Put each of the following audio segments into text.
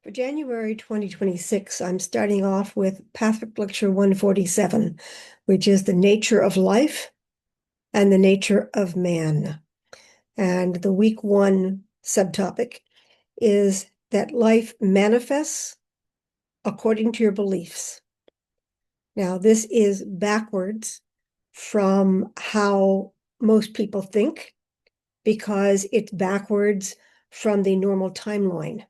For January 2026, I'm starting off with Patrick Lecture 147, which is the nature of life and the nature of man. And the week one subtopic is that life manifests according to your beliefs. Now, this is backwards from how most people think because it's backwards from the normal timeline.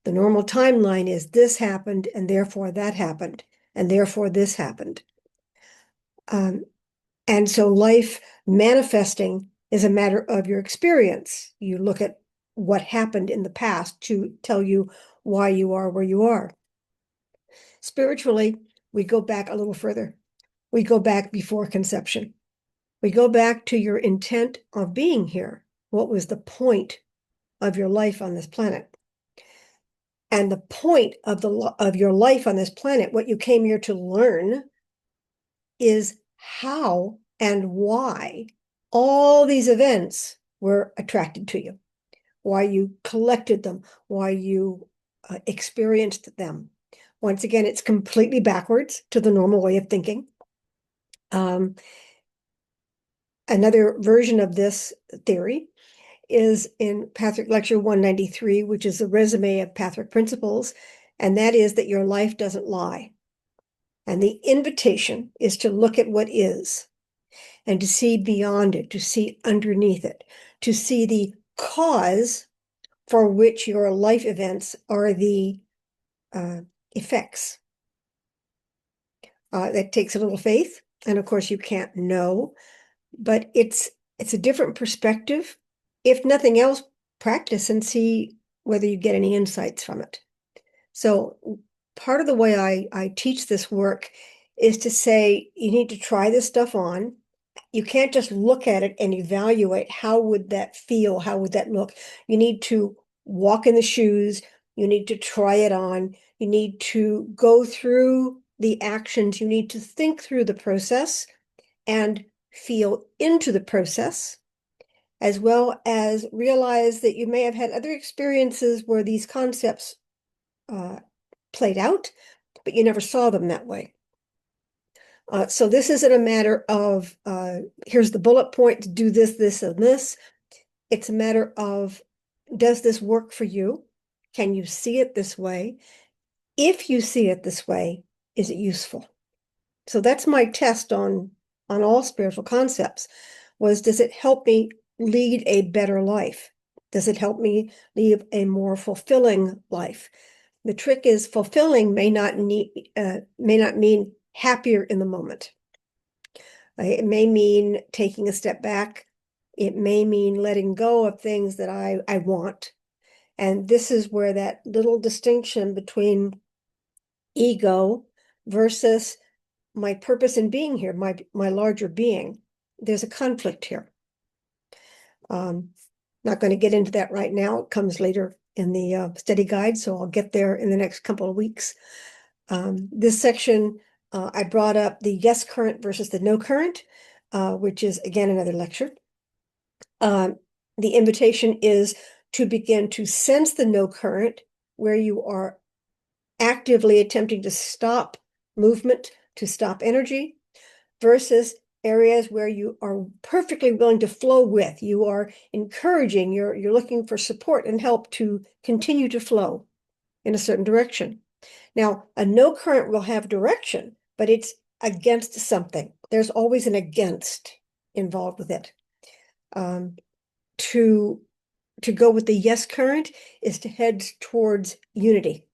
The normal timeline is this happened, and therefore that happened, and therefore this happened. And so life manifesting is a matter of your experience. You look at what happened in the past to tell you why you are where you are. Spiritually, we go back a little further. We go back before conception. We go back to your intent of being here. What was the point of your life on this planet? And the point of your life on this planet, what you came here to learn, is how and why all these events were attracted to you, why you collected them, why you experienced them. Once again, it's completely backwards to the normal way of thinking. Another version of this theory is in Patrick Lecture 193, which is a resume of Patrick principles, and that is that your life doesn't lie. And the invitation is to look at what is and to see beyond it, to see underneath it, to see the cause for which your life events are the effects. That takes a little faith, and of course you can't know, but it's a different perspective. If nothing else, practice and see whether you get any insights from it. So part of the way I teach this work is to say, you need to try this stuff on. You can't just look at it and evaluate how would that feel, how would that look. You need to walk in the shoes, you need to try it on, you need to go through the actions, you need to think through the process and feel into the process, as well as realize that you may have had other experiences where these concepts played out, but you never saw them that way. So this isn't a matter of, here's the bullet point to do this, this, and this. It's a matter of, does this work for you? Can you see it this way? If you see it this way, is it useful? So that's my test on all spiritual concepts, was does it help me lead a better life? Does it help me live a more fulfilling life? The trick is fulfilling may not mean happier in the moment. It may mean taking a step back. It may mean letting go of things that I want. And this is where that little distinction between ego versus my purpose in being here, my larger being, there's a conflict here. Not going to get into that right now. It comes later in the study guide, so I'll get there in the next couple of weeks. This section, I brought up the yes current versus the no current, which is, again, another lecture. The invitation is to begin to sense the no current, where you are actively attempting to stop movement, to stop energy, versus areas where you are perfectly willing to flow with. You are encouraging, you're looking for support and help to continue to flow in a certain direction. Now, a no current will have direction, but it's against something. There's always an against involved with it. To go with the yes current is to head towards unity.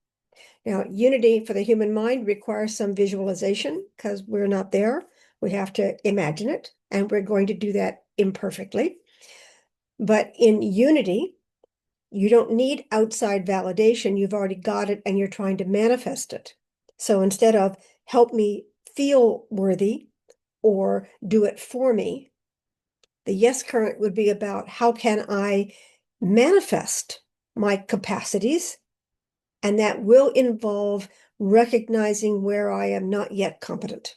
Now, unity for the human mind requires some visualization because we're not there. We have to imagine it, and we're going to do that imperfectly. But in unity, you don't need outside validation. You've already got it, and you're trying to manifest it. So instead of help me feel worthy or do it for me, the yes current would be about how can I manifest my capacities, and that will involve recognizing where I am not yet competent,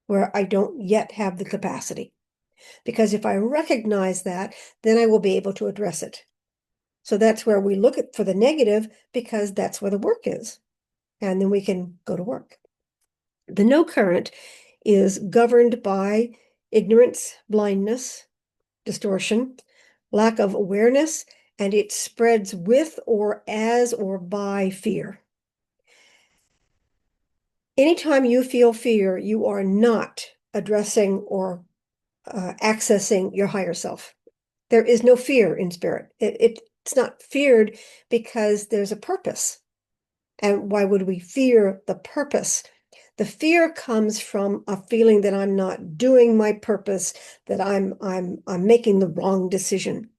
where I don't yet have the capacity. Because if I recognize that, then I will be able to address it. So that's where we look for the negative because that's where the work is. And then we can go to work. The no current is governed by ignorance, blindness, distortion, lack of awareness, and it spreads with or as or by fear. Anytime you feel fear, you are not addressing or accessing your higher self. There is no fear in spirit. It's not feared because there's a purpose. And why would we fear the purpose? The fear comes from a feeling that I'm not doing my purpose, that I'm making the wrong decision,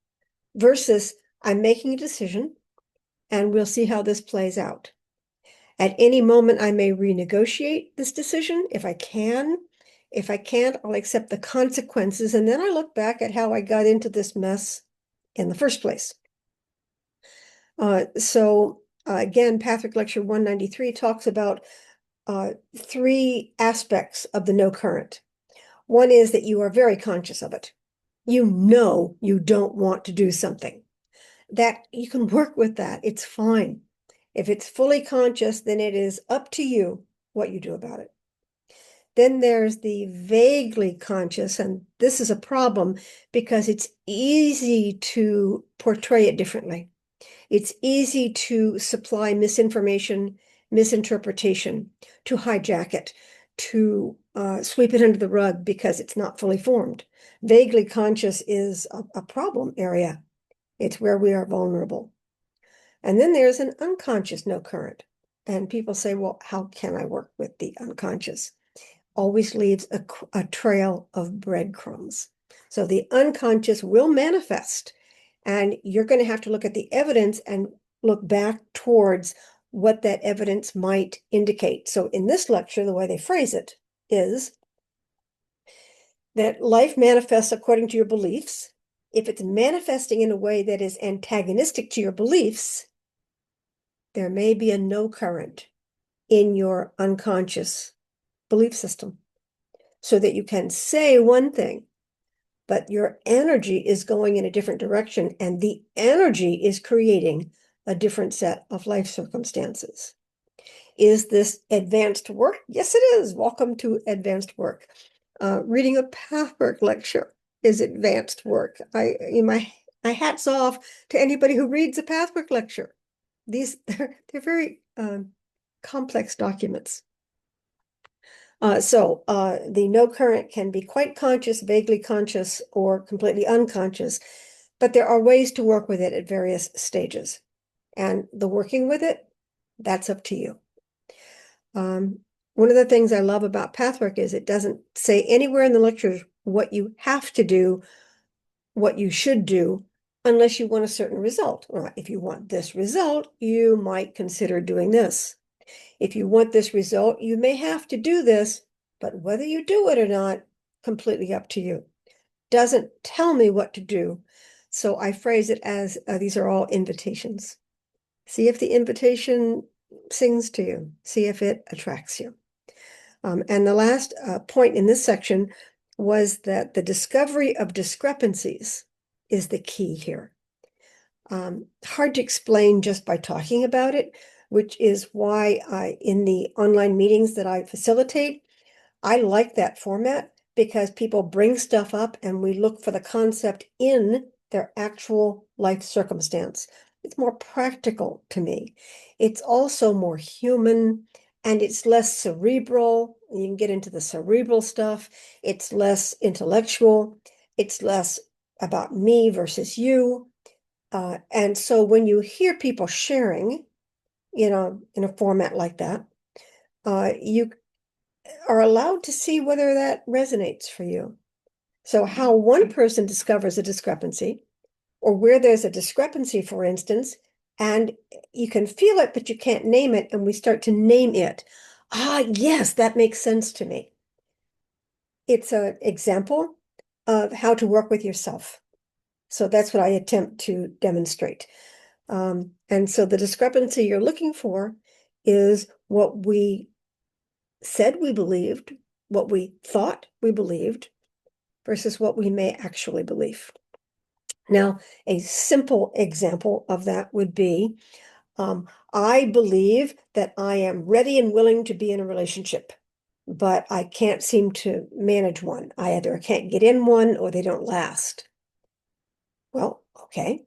versus I'm making a decision and we'll see how this plays out. At any moment, I may renegotiate this decision if I can. If I can't, I'll accept the consequences. And then I look back at how I got into this mess in the first place. Again, Pathwork Lecture 193 talks about three aspects of the no current. One is that you are very conscious of it. You know you don't want to do something. That you can work with that. It's fine. If it's fully conscious, then it is up to you what you do about it. Then there's the vaguely conscious, and this is a problem because it's easy to portray it differently. It's easy to supply misinformation, misinterpretation, to hijack it, to sweep it under the rug because it's not fully formed. Vaguely conscious is a problem area. It's where we are vulnerable. And then there's an unconscious no current. And people say, well, how can I work with the unconscious? Always leaves a trail of breadcrumbs. So the unconscious will manifest, and you're going to have to look at the evidence and look back towards what that evidence might indicate. So in this lecture, the way they phrase it is that life manifests according to your beliefs. If it's manifesting in a way that is antagonistic to your beliefs, there may be a no current in your unconscious belief system so that you can say one thing, but your energy is going in a different direction, and the energy is creating a different set of life circumstances. Is this advanced work? Yes, it is. Welcome to advanced work. Reading a Pathwork lecture is advanced work. My hats off to anybody who reads a Pathwork lecture. They're very complex documents. The no current can be quite conscious, vaguely conscious, or completely unconscious, but there are ways to work with it at various stages. And the working with it, that's up to you. One of the things I love about Pathwork is it doesn't say anywhere in the lectures what you have to do, what you should do, unless you want a certain result. Or if you want this result, you might consider doing this. If you want this result, you may have to do this, but whether you do it or not, completely up to you. Doesn't tell me what to do. So I phrase it as these are all invitations. See if the invitation sings to you. See if it attracts you. And the last point in this section was that the discovery of discrepancies is the key here. Hard to explain just by talking about it, which is why in the online meetings that I facilitate, I like that format because people bring stuff up and we look for the concept in their actual life circumstance. It's more practical to me. It's also more human and it's less cerebral. You can get into the cerebral stuff. It's less intellectual. It's less about me versus you. And so when you hear people sharing, in a format like that, you are allowed to see whether that resonates for you. So how one person discovers a discrepancy, or where there's a discrepancy, for instance, and you can feel it, but you can't name it, and we start to name it. Yes, that makes sense to me. It's an example of how to work with yourself. So that's what I attempt to demonstrate. And so the discrepancy you're looking for is what we said we believed, what we thought we believed, versus what we may actually believe. Now, a simple example of that would be, I believe that I am ready and willing to be in a relationship, but I can't seem to manage one. I either can't get in one or they don't last. Well, okay,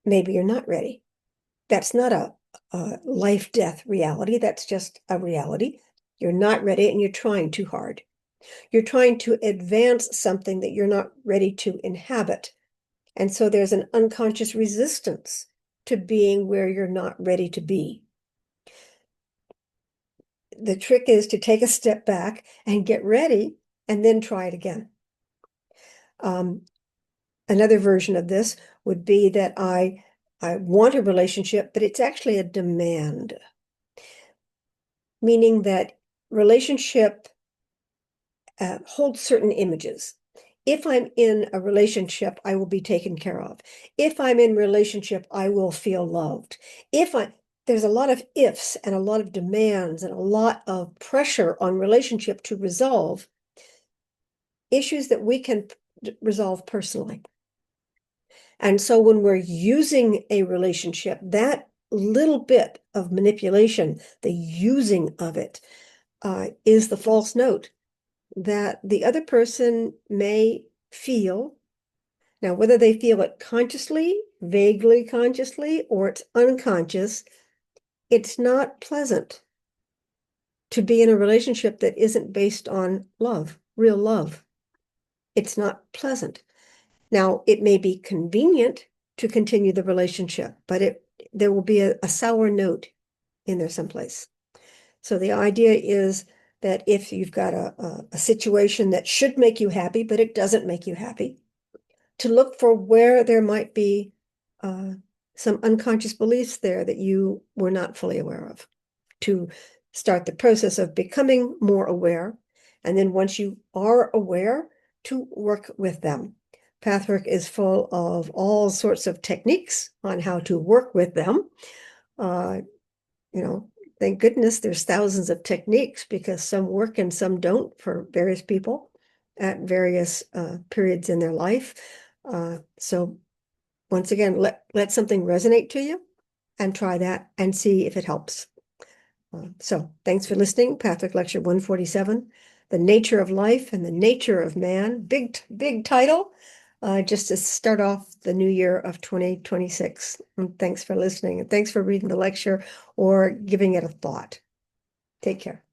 maybe you're not ready. That's not a life-death reality. That's just a reality. You're not ready and you're trying too hard. You're trying to advance something that you're not ready to inhabit. And so there's an unconscious resistance to being where you're not ready to be. The trick is to take a step back and get ready and then try it again. Another version of this would be that I want a relationship, but it's actually a demand, meaning that relationship holds certain images. If I'm in a relationship, I will be taken care of. If I'm in relationship, I will feel loved. There's a lot of ifs and a lot of demands and a lot of pressure on relationship to resolve issues that we can resolve personally. And so when we're using a relationship, that little bit of manipulation, the using of it, is the false note that the other person may feel. Now, whether they feel it consciously, vaguely consciously, or it's unconscious, it's not pleasant to be in a relationship that isn't based on love, real love. It's not pleasant. Now, it may be convenient to continue the relationship, but there will be a sour note in there someplace. So the idea is that if you've got a situation that should make you happy, but it doesn't make you happy, to look for where there might be some unconscious beliefs there that you were not fully aware of, to start the process of becoming more aware. And then once you are aware, to work with them. Pathwork is full of all sorts of techniques on how to work with them. Thank goodness there's thousands of techniques because some work and some don't for various people at various periods in their life. So once again, let something resonate to you and try that and see if it helps. So thanks for listening. Pathwork Lecture 147, The Nature of Life and the Nature of Man. Big title, just to start off the new year of 2026. And thanks for listening, and thanks for reading the lecture or giving it a thought. Take care.